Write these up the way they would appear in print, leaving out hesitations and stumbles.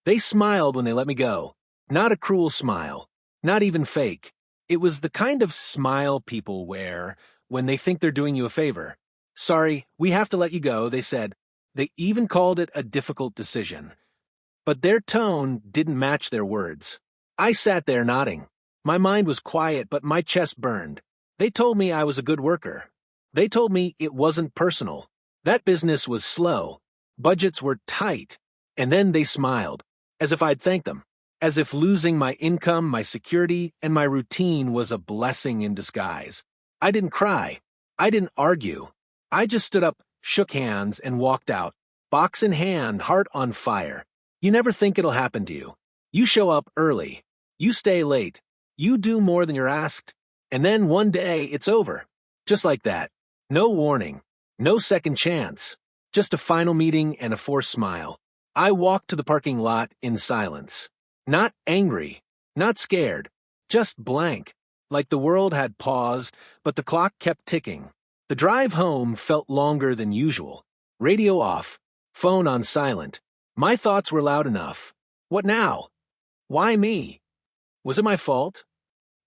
They smiled when they let me go. Not a cruel smile. Not even fake. It was the kind of smile people wear when they think they're doing you a favor. Sorry, we have to let you go, they said. They even called it a difficult decision. But their tone didn't match their words. I sat there nodding. My mind was quiet, but my chest burned. They told me I was a good worker. They told me it wasn't personal. That business was slow. Budgets were tight. And then they smiled, as if I'd thank them. As if losing my income, my security, and my routine was a blessing in disguise. I didn't cry. I didn't argue. I just stood up, shook hands, and walked out, box in hand, heart on fire. You never think it'll happen to you. You show up early. You stay late. You do more than you're asked. And then one day, it's over. Just like that. No warning. No second chance. Just a final meeting and a forced smile. I walked to the parking lot in silence. Not angry. Not scared. Just blank. Like the world had paused, but the clock kept ticking. The drive home felt longer than usual. Radio off. Phone on silent. My thoughts were loud enough. What now? Why me? Was it my fault?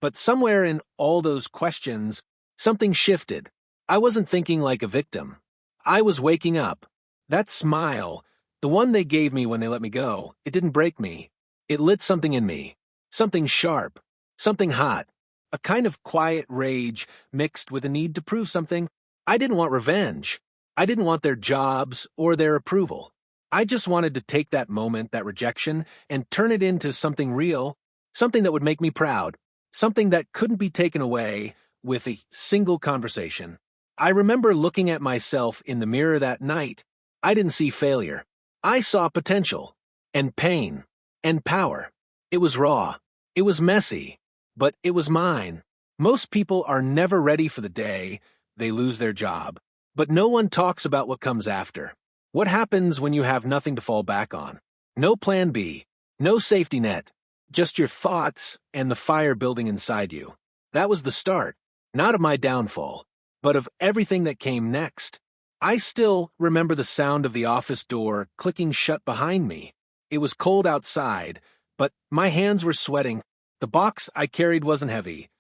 But somewhere in all those questions, something shifted. I wasn't thinking like a victim. I was waking up. That smile, the one they gave me when they let me go, it didn't break me. It lit something in me. Something sharp. Something hot. A kind of quiet rage mixed with a need to prove something. I didn't want revenge. I didn't want their jobs or their approval. I just wanted to take that moment, that rejection, and turn it into something real, something that would make me proud, something that couldn't be taken away with a single conversation. I remember looking at myself in the mirror that night. I didn't see failure. I saw potential, and pain, and power. It was raw. It was messy, but it was mine. Most people are never ready for the day they lose their job, but no one talks about what comes after. What happens when you have nothing to fall back on? No plan B, no safety net, just your thoughts and the fire building inside you. That was the start, not of my downfall, but of everything that came next. I still remember the sound of the office door clicking shut behind me. It was cold outside, but my hands were sweating. The box I carried wasn't heavy,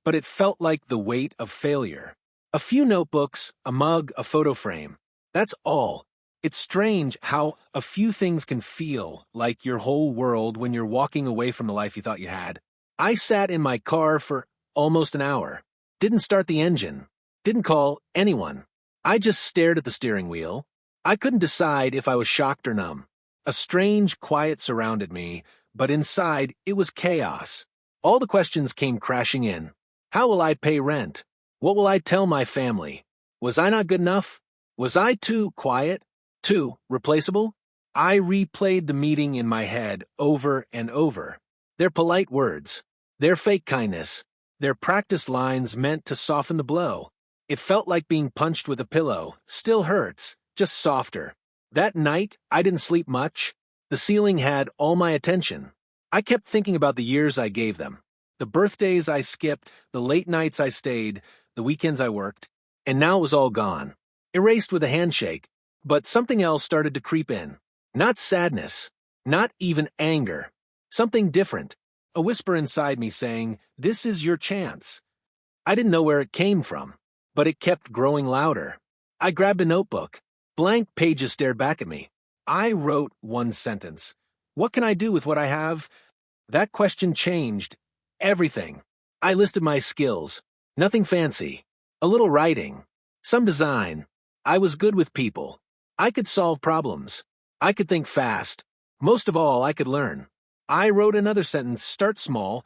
but it felt like the weight of failure. A few notebooks, a mug, a photo frame. That's all. It's strange how a few things can feel like your whole world when you're walking away from the life you thought you had. I sat in my car for almost an hour. Didn't start the engine. Didn't call anyone. I just stared at the steering wheel. I couldn't decide if I was shocked or numb. A strange quiet surrounded me, but inside it was chaos. All the questions came crashing in. How will I pay rent? What will I tell my family? Was I not good enough? Was I too quiet? Too replaceable? I replayed the meeting in my head over and over. Their polite words, their fake kindness, their practice lines meant to soften the blow. It felt like being punched with a pillow. Still hurts, just softer. That night, I didn't sleep much. The ceiling had all my attention. I kept thinking about the years I gave them. The birthdays I skipped, the late nights I stayed, the weekends I worked. And now it was all gone. Erased with a handshake. But something else started to creep in. Not sadness. Not even anger. Something different. A whisper inside me saying, "This is your chance." I didn't know where it came from, but it kept growing louder. I grabbed a notebook. Blank pages stared back at me. I wrote one sentence. What can I do with what I have? That question changed everything. I listed my skills. Nothing fancy. A little writing. Some design. I was good with people. I could solve problems. I could think fast. Most of all, I could learn. I wrote another sentence, start small,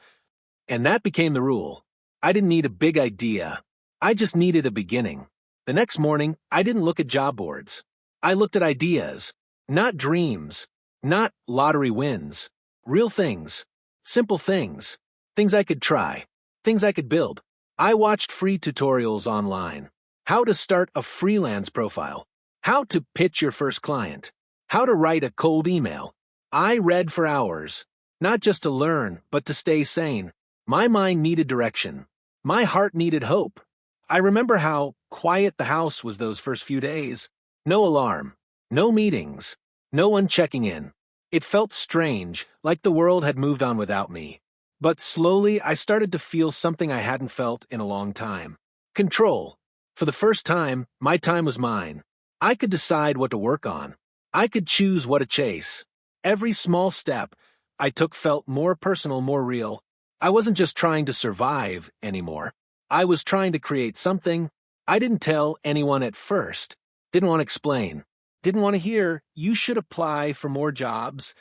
and that became the rule. I didn't need a big idea. I just needed a beginning. The next morning, I didn't look at job boards. I looked at ideas, not dreams, not lottery wins, real things, simple things, things I could try, things I could build. I watched free tutorials online. How to start a freelance profile. How to pitch your first client. How to write a cold email. I read for hours, not just to learn, but to stay sane. My mind needed direction. My heart needed hope. I remember how quiet the house was those first few days. No alarm. No meetings. No one checking in. It felt strange, like the world had moved on without me. But slowly, I started to feel something I hadn't felt in a long time. Control. For the first time, my time was mine. I could decide what to work on. I could choose what to chase. Every small step I took felt more personal, more real. I wasn't just trying to survive anymore. I was trying to create something. I didn't tell anyone at first. Didn't want to explain. Didn't want to hear, you should apply for more jobs.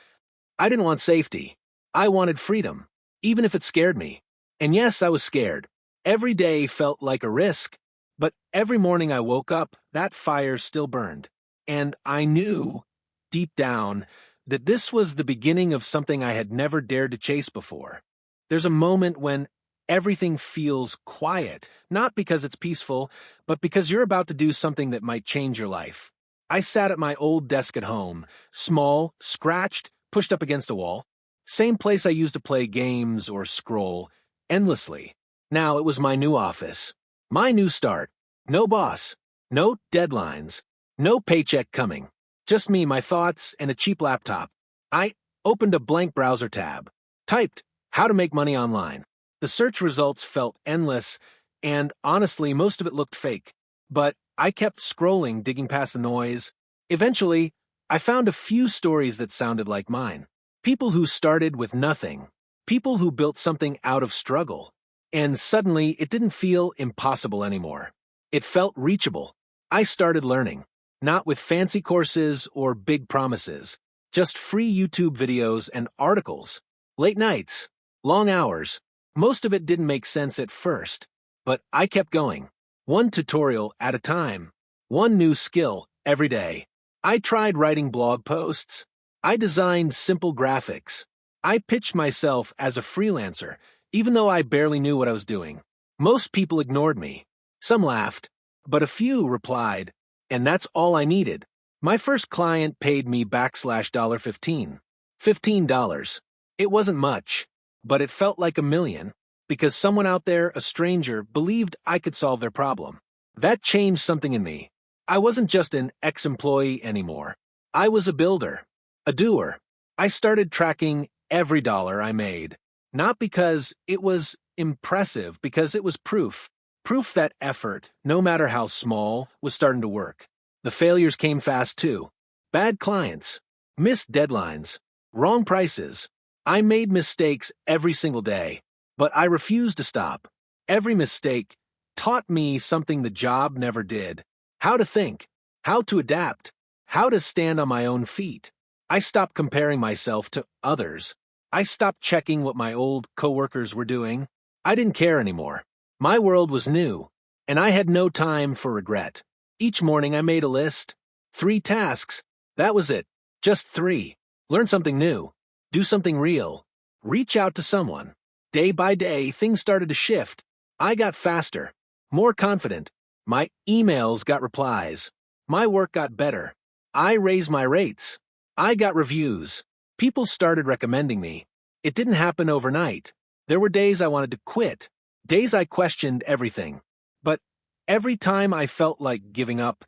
I didn't want safety. I wanted freedom, even if it scared me. And yes, I was scared. Every day felt like a risk, but every morning I woke up, that fire still burned. And I knew, deep down, that this was the beginning of something I had never dared to chase before. There's a moment when everything feels quiet, not because it's peaceful, but because you're about to do something that might change your life. I sat at my old desk at home, small, scratched, pushed up against a wall. Same place I used to play games or scroll, endlessly. Now it was my new office. My new start. No boss. No deadlines. No paycheck coming. Just me, my thoughts, and a cheap laptop. I opened a blank browser tab. Typed, how to make money online. The search results felt endless, and honestly, most of it looked fake. But I kept scrolling, digging past the noise. Eventually, I found a few stories that sounded like mine. People who started with nothing. People who built something out of struggle. And suddenly, it didn't feel impossible anymore. It felt reachable. I started learning. Not with fancy courses or big promises. Just free YouTube videos and articles. Late nights. Long hours. Most of it didn't make sense at first. But I kept going. One tutorial at a time. One new skill every day. I tried writing blog posts. I designed simple graphics. I pitched myself as a freelancer, even though I barely knew what I was doing. Most people ignored me. Some laughed, but a few replied, and that's all I needed. My first client paid me $15. $15. It wasn't much, but it felt like a million, because someone out there, a stranger, believed I could solve their problem. That changed something in me. I wasn't just an ex-employee anymore. I was a builder, a doer. I started tracking every dollar I made, not because it was impressive, because it was proof. Proof that effort, no matter how small, was starting to work. The failures came fast too. Bad clients, missed deadlines, wrong prices. I made mistakes every single day, but I refused to stop. Every mistake taught me something the job never did. How to think, how to adapt, how to stand on my own feet. I stopped comparing myself to others. I stopped checking what my old coworkers were doing. I didn't care anymore. My world was new, and I had no time for regret. Each morning I made a list. 3 tasks. That was it. Just 3. Learn something new. Do something real. Reach out to someone. Day by day, things started to shift. I got faster, more confident. My emails got replies. My work got better. I raised my rates. I got reviews. People started recommending me. It didn't happen overnight. There were days I wanted to quit. Days I questioned everything. But every time I felt like giving up,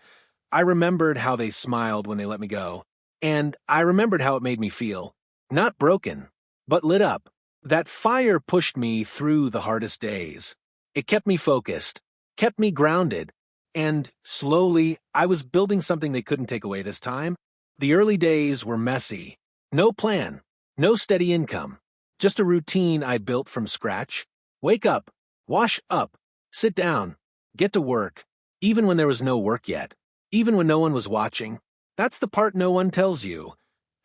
I remembered how they smiled when they let me go. And I remembered how it made me feel. Not broken, but lit up. That fire pushed me through the hardest days. It kept me focused, kept me grounded, and slowly I was building something they couldn't take away this time. The early days were messy. No plan, no steady income, just a routine I built from scratch. Wake up, wash up, sit down, get to work, even when there was no work yet, even when no one was watching. That's the part no one tells you.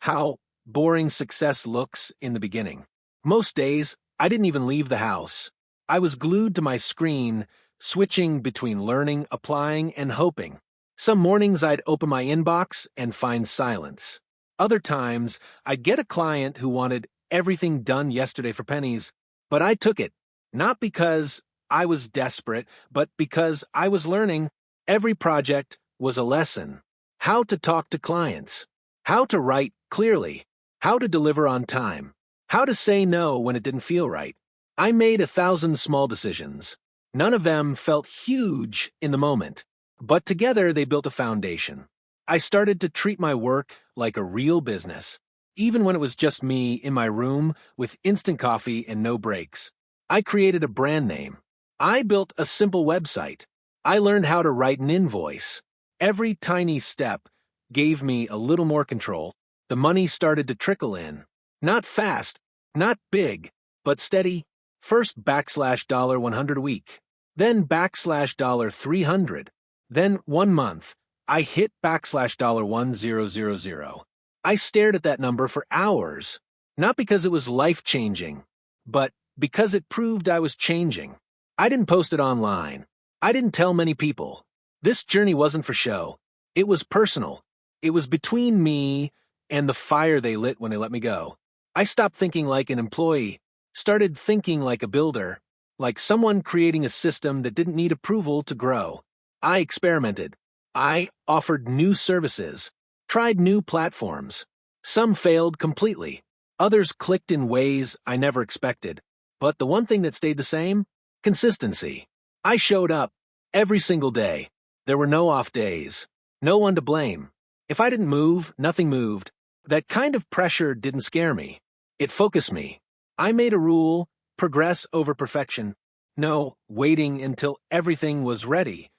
How boring success looks in the beginning. Most days, I didn't even leave the house. I was glued to my screen, switching between learning, applying, and hoping. Some mornings I'd open my inbox and find silence. Other times, I'd get a client who wanted everything done yesterday for pennies, but I took it. Not because I was desperate, but because I was learning. Every project was a lesson. How to talk to clients. How to write clearly. How to deliver on time. How to say no when it didn't feel right. I made 1,000 small decisions. None of them felt huge in the moment, but together they built a foundation. I started to treat my work like a real business. even when it was just me in my room with instant coffee and no breaks. I created a brand name. I built a simple website. I learned how to write an invoice. Every tiny step gave me a little more control. The money started to trickle in. Not fast, not big, but steady. First $100 a week. Then $300. Then 1 month, I hit $1000. I stared at that number for hours, not because it was life-changing, but because it proved I was changing. I didn't post it online. I didn't tell many people. This journey wasn't for show. It was personal. It was between me and the fire they lit when they let me go. I stopped thinking like an employee, started thinking like a builder, like someone creating a system that didn't need approval to grow. I experimented. I offered new services, tried new platforms. Some failed completely. Others clicked in ways I never expected. But the one thing that stayed the same? Consistency. I showed up every single day. There were no off days. No one to blame. If I didn't move, nothing moved. That kind of pressure didn't scare me. It focused me. I made a rule: progress over perfection. No waiting until everything was ready.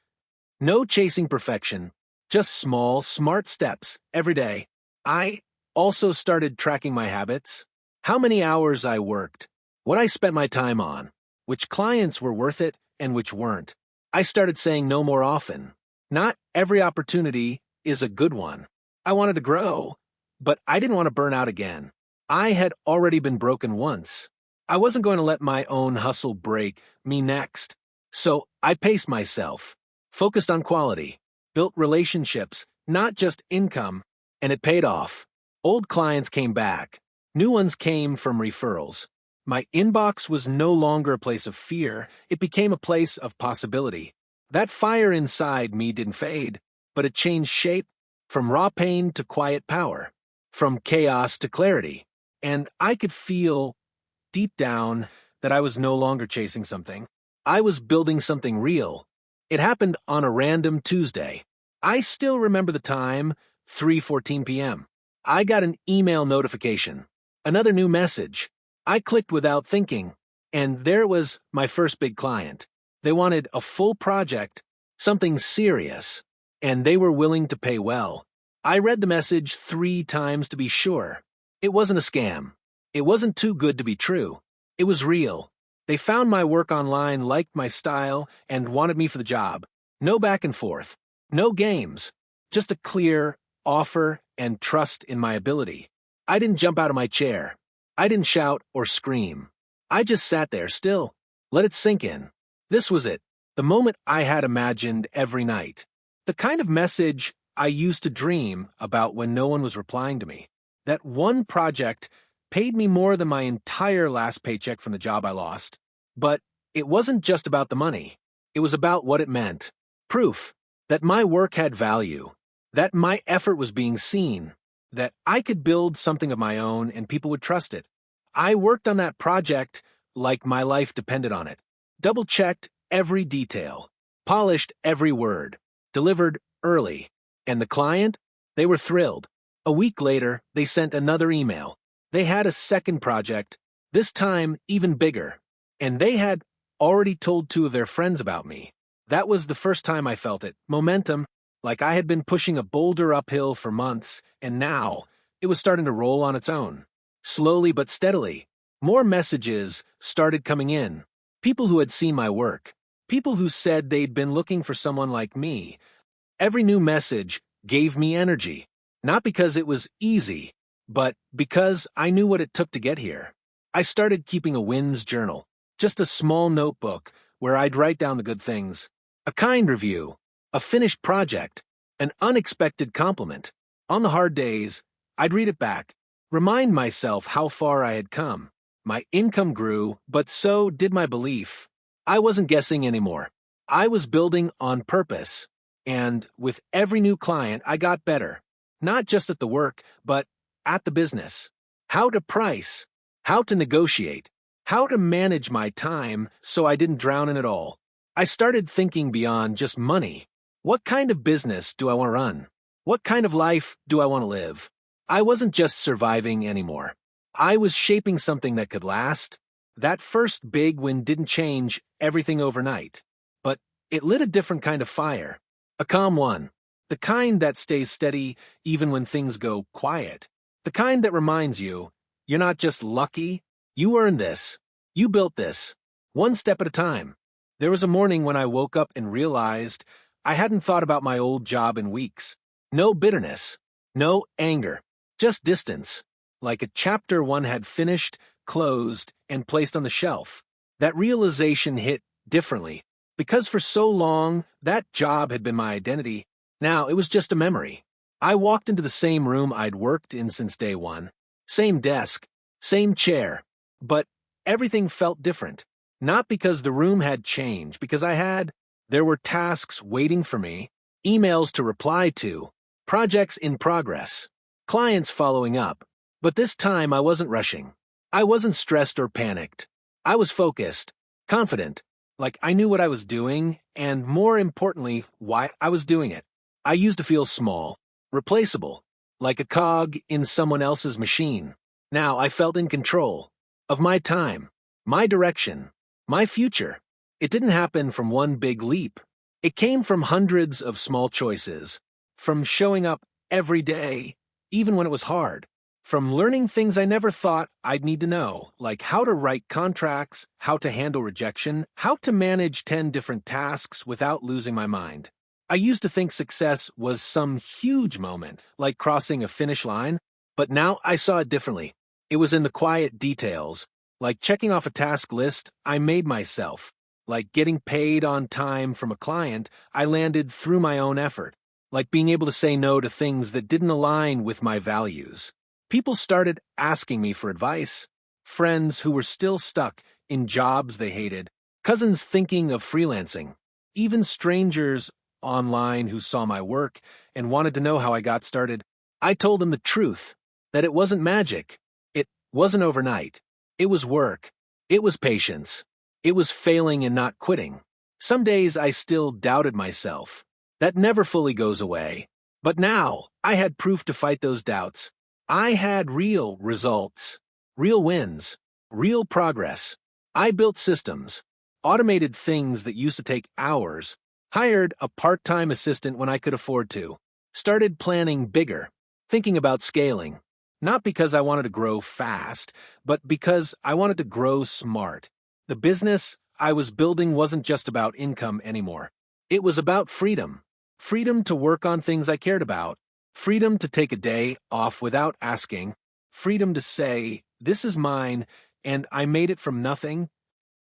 No chasing perfection. Just small, smart steps every day. I also started tracking my habits. How many hours I worked. What I spent my time on. Which clients were worth it and which weren't. I started saying no more often. Not every opportunity is a good one. I wanted to grow, but I didn't want to burn out again. I had already been broken once. I wasn't going to let my own hustle break me next. So I paced myself, focused on quality, built relationships, not just income, and it paid off. Old clients came back. New ones came from referrals. My inbox was no longer a place of fear. It became a place of possibility. That fire inside me didn't fade, but it changed shape from raw pain to quiet power, from chaos to clarity. And I could feel deep down that I was no longer chasing something. I was building something real. It happened on a random Tuesday. I still remember the time, 3:14 p.m. I got an email notification. Another new message. I clicked without thinking, and there was my first big client. They wanted a full project, something serious, and they were willing to pay well. I read the message 3 times to be sure. It wasn't a scam. It wasn't too good to be true. It was real. They found my work online, liked my style, and wanted me for the job. No back and forth. No games. Just a clear offer and trust in my ability. I didn't jump out of my chair. I didn't shout or scream. I just sat there still. Let it sink in. This was it. The moment I had imagined every night. The kind of message I used to dream about when no one was replying to me. That one project paid me more than my entire last paycheck from the job I lost. But it wasn't just about the money. It was about what it meant. Proof that my work had value. That my effort was being seen. That I could build something of my own and people would trust it. I worked on that project like my life depended on it. Double-checked every detail. Polished every word. Delivered early. And the client? They were thrilled. A week later, they sent another email. They had a second project, this time even bigger. And they had already told 2 of their friends about me. That was the first time I felt it. Momentum. Like I had been pushing a boulder uphill for months, and now it was starting to roll on its own. Slowly but steadily, more messages started coming in. People who had seen my work. People who said they'd been looking for someone like me. Every new message gave me energy. Not because it was easy, but because I knew what it took to get here. I started keeping a wins journal. Just a small notebook where I'd write down the good things. A kind review. A finished project, an unexpected compliment. On the hard days, I'd read it back, remind myself how far I had come. My income grew, but so did my belief. I wasn't guessing anymore. I was building on purpose. And with every new client, I got better. Not just at the work, but at the business. How to price, how to negotiate, how to manage my time so I didn't drown in it all. I started thinking beyond just money. What kind of business do I want to run? What kind of life do I want to live? I wasn't just surviving anymore. I was shaping something that could last. That first big win didn't change everything overnight, but it lit a different kind of fire. A calm one. The kind that stays steady even when things go quiet. The kind that reminds you, you're not just lucky, you earned this. You built this. One step at a time. There was a morning when I woke up and realized I hadn't thought about my old job in weeks. No bitterness. No anger. Just distance. Like a chapter one had finished, closed, and placed on the shelf. That realization hit differently. Because for so long, that job had been my identity. Now it was just a memory. I walked into the same room I'd worked in since day one. Same desk. Same chair. But everything felt different. Not because the room had changed, because there were tasks waiting for me, emails to reply to, projects in progress, clients following up. But this time I wasn't rushing. I wasn't stressed or panicked. I was focused, confident, like I knew what I was doing, and more importantly, why I was doing it. I used to feel small, replaceable, like a cog in someone else's machine. Now I felt in control of my time, my direction, my future. It didn't happen from one big leap. It came from hundreds of small choices, from showing up every day, even when it was hard, from learning things I never thought I'd need to know, like how to write contracts, how to handle rejection, how to manage 10 different tasks without losing my mind. I used to think success was some huge moment, like crossing a finish line, but now I saw it differently. It was in the quiet details, like checking off a task list I made myself, like getting paid on time from a client I landed through my own effort, like being able to say no to things that didn't align with my values. People started asking me for advice, friends who were still stuck in jobs they hated, cousins thinking of freelancing, even strangers online who saw my work and wanted to know how I got started. I told them the truth, that it wasn't magic. It wasn't overnight. It was work. It was patience. It was failing and not quitting. Some days I still doubted myself. That never fully goes away. But now I had proof to fight those doubts. I had real results, real wins, real progress. I built systems, automated things that used to take hours, hired a part-time assistant when I could afford to, started planning bigger, thinking about scaling, not because I wanted to grow fast, but because I wanted to grow smart. The business I was building wasn't just about income anymore. It was about freedom. Freedom to work on things I cared about. Freedom to take a day off without asking. Freedom to say, this is mine, and I made it from nothing.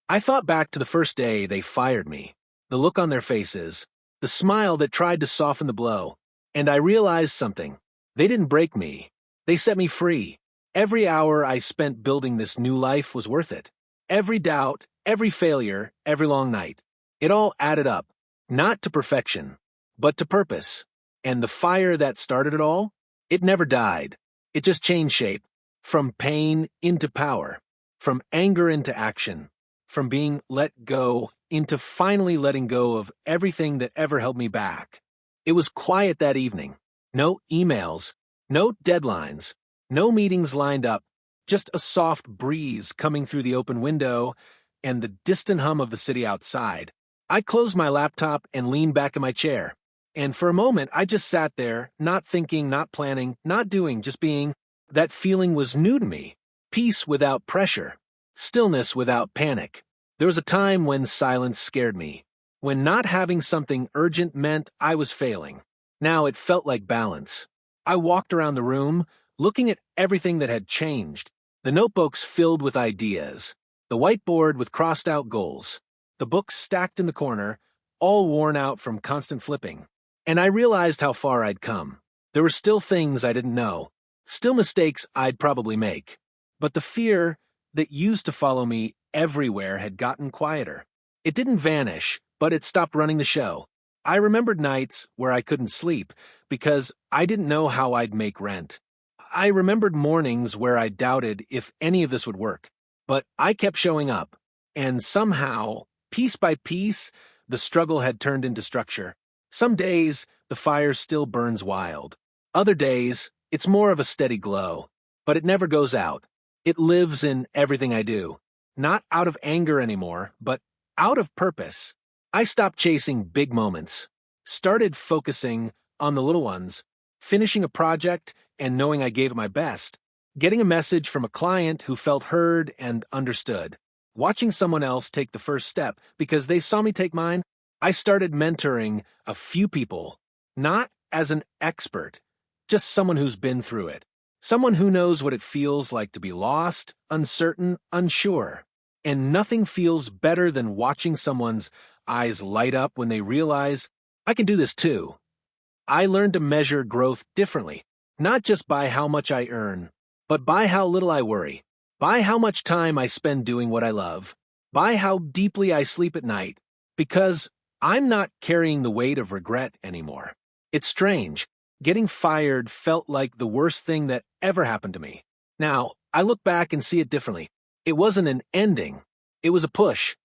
I thought back to the first day they fired me, the look on their faces, the smile that tried to soften the blow, and I realized something. They didn't break me. They set me free. Every hour I spent building this new life was worth it. Every doubt, every failure, every long night. It all added up, not to perfection, but to purpose. And the fire that started it all, it never died. It just changed shape, from pain into power, from anger into action, from being let go into finally letting go of everything that ever held me back. It was quiet that evening. No emails, no deadlines, no meetings lined up, just a soft breeze coming through the open window and the distant hum of the city outside. I closed my laptop and leaned back in my chair. And for a moment, I just sat there, not thinking, not planning, not doing, just being. That feeling was new to me. Peace without pressure. Stillness without panic. There was a time when silence scared me. When not having something urgent meant I was failing. Now it felt like balance. I walked around the room, looking at everything that had changed. The notebooks filled with ideas. The whiteboard with crossed-out goals. The books stacked in the corner, all worn out from constant flipping. And I realized how far I'd come. There were still things I didn't know, still mistakes I'd probably make. But the fear that used to follow me everywhere had gotten quieter. It didn't vanish, but it stopped running the show. I remembered nights where I couldn't sleep because I didn't know how I'd make rent. I remembered mornings where I doubted if any of this would work. But I kept showing up, and somehow, piece by piece, the struggle had turned into structure. Some days, the fire still burns wild. Other days, It's more of a steady glow, but it never goes out. It lives in everything I do. Not out of anger anymore, but out of purpose. I stopped chasing big moments, started focusing on the little ones, finishing a project and knowing I gave it my best, getting a message from a client who felt heard and understood, watching someone else take the first step because they saw me take mine. I started mentoring a few people, not as an expert, just someone who's been through it, someone who knows what it feels like to be lost, uncertain, unsure. And nothing feels better than watching someone's eyes light up when they realize, I can do this too. I learned to measure growth differently, not just by how much I earn, but by how little I worry, by how much time I spend doing what I love, by how deeply I sleep at night, because I'm not carrying the weight of regret anymore. It's strange. Getting fired felt like the worst thing that ever happened to me. Now, I look back and see it differently. It wasn't an ending. It was a push,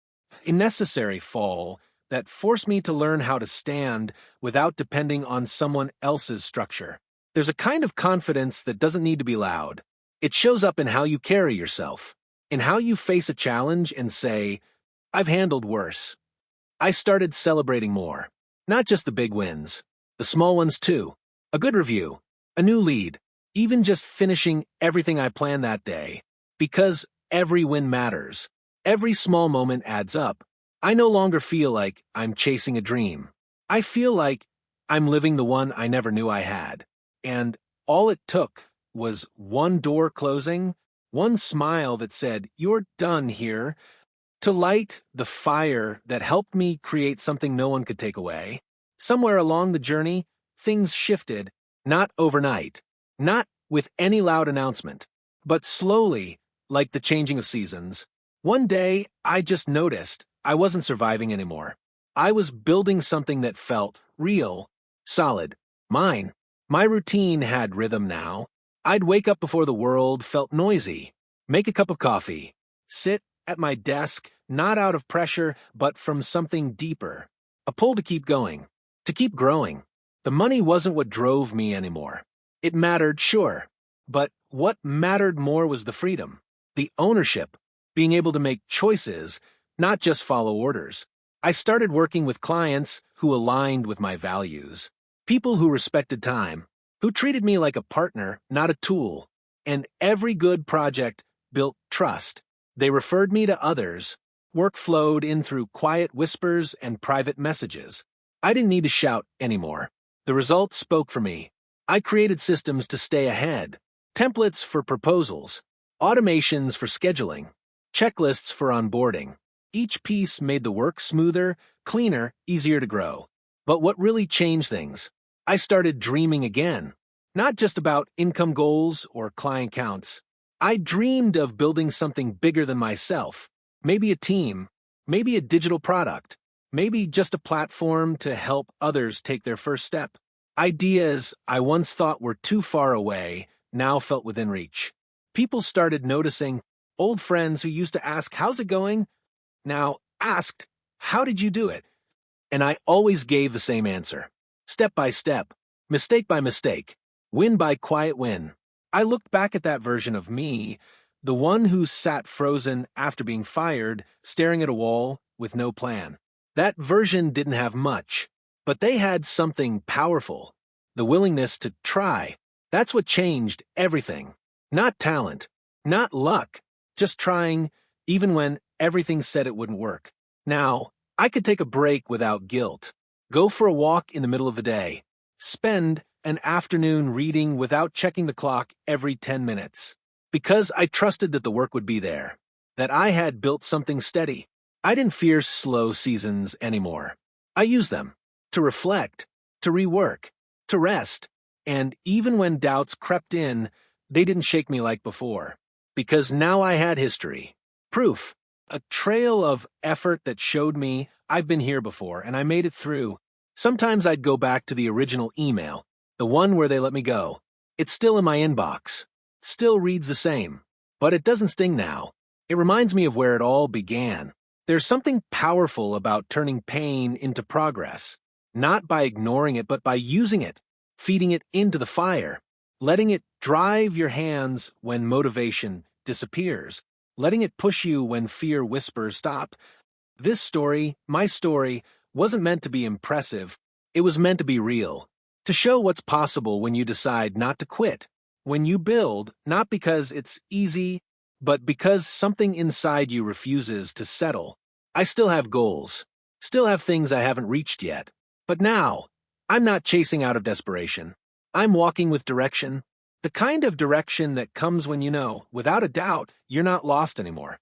a necessary fall that forced me to learn how to stand without depending on someone else's structure. There's a kind of confidence that doesn't need to be loud. It shows up in how you carry yourself, in how you face a challenge and say, I've handled worse. I started celebrating more, not just the big wins, the small ones too. A good review, a new lead, even just finishing everything I planned that day. Because every win matters. Every small moment adds up. I no longer feel like I'm chasing a dream. I feel like I'm living the one I never knew I had. And all it took was one door closing, one smile that said, you're done here, to light the fire that helped me create something no one could take away. Somewhere along the journey, things shifted, not overnight, not with any loud announcement, but slowly, like the changing of seasons. One day, I just noticed I wasn't surviving anymore. I was building something that felt real, solid, mine. My routine had rhythm now. I'd wake up before the world felt noisy, make a cup of coffee, sit at my desk, not out of pressure, but from something deeper, a pull to keep going, to keep growing. The money wasn't what drove me anymore. It mattered, sure, but what mattered more was the freedom, the ownership, being able to make choices, not just follow orders. I started working with clients who aligned with my values, people who respected time, who treated me like a partner, not a tool. And every good project built trust. They referred me to others. Work flowed in through quiet whispers and private messages. I didn't need to shout anymore. The results spoke for me. I created systems to stay ahead, templates for proposals, automations for scheduling, checklists for onboarding. Each piece made the work smoother, cleaner, easier to grow. But what really changed things? I started dreaming again, not just about income goals or client counts. I dreamed of building something bigger than myself, maybe a team, maybe a digital product, maybe just a platform to help others take their first step. Ideas I once thought were too far away now felt within reach. People started noticing. Old friends who used to ask, how's it going? Now asked, how did you do it? And I always gave the same answer. Step by step, mistake by mistake, win by quiet win. I looked back at that version of me, the one who sat frozen after being fired, staring at a wall with no plan. That version didn't have much, but they had something powerful, the willingness to try. That's what changed everything. Not talent, not luck, just trying, even when everything said it wouldn't work. Now, I could take a break without guilt, go for a walk in the middle of the day, spend an afternoon reading without checking the clock every 10 minutes, because I trusted that the work would be there, that I had built something steady. I didn't fear slow seasons anymore. I used them to reflect, to rework, to rest, and even when doubts crept in, they didn't shake me like before, because now I had history, proof, a trail of effort that showed me I've been here before and I made it through. Sometimes I'd go back to the original email, the one where they let me go. It's still in my inbox, still reads the same, but it doesn't sting now. It reminds me of where it all began. There's something powerful about turning pain into progress, not by ignoring it, but by using it, feeding it into the fire. letting it drive your hands when motivation disappears, letting it push you when fear whispers stop. This story, my story, wasn't meant to be impressive. It was meant to be real, to show what's possible when you decide not to quit, when you build, not because it's easy, but because something inside you refuses to settle. I still have goals, still have things I haven't reached yet. But now, I'm not chasing out of desperation. I'm walking with direction, the kind of direction that comes when you know, without a doubt, you're not lost anymore.